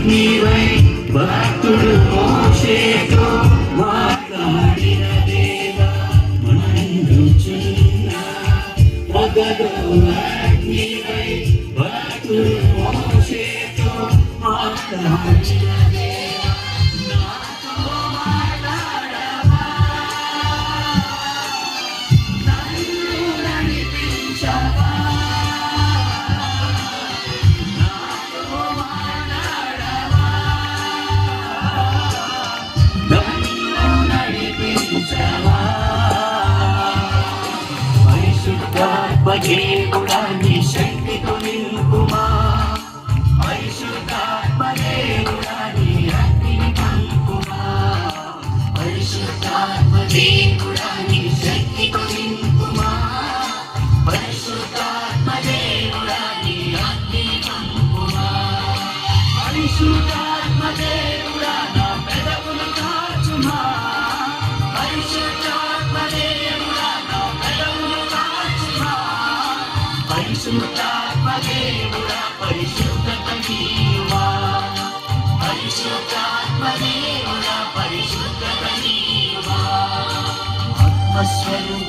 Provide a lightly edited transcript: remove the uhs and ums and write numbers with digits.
నీవై భక్తుడు మోషేతో మాట్లాడిన దేవా మండుచున్న పొగలో నీవై భక్తుడు మోషేతో మాట్లాడిన దేవా నాతో మాట్లాడవా నన్ను నడిపించవా దేవుడా నీ శక్తితో నింపుమా పరిశుద్ధాత్మ దేవుడా నీ అగ్నిని పంపుమా పరిశుద్ధాత్మ దేవుడా నీ శక్తితో నింపుమా పరిశుద్ధాత్మ దేవుడా నీ అగ్నిని పంపుమా పరిశుద్ధాత్మ దేవుడా నా పెదవులు కాచుమా పరిశుద్ధాత్మ దేవుడా నా పెదవులు కాచుమా పరిశుద్ధాత్మ దేవుడా పరిశుద్ధత నీవా పరిశుద్ధాత్మ దేవుడా పరిశుద్ధత నీవా ఆత్మస్వరూప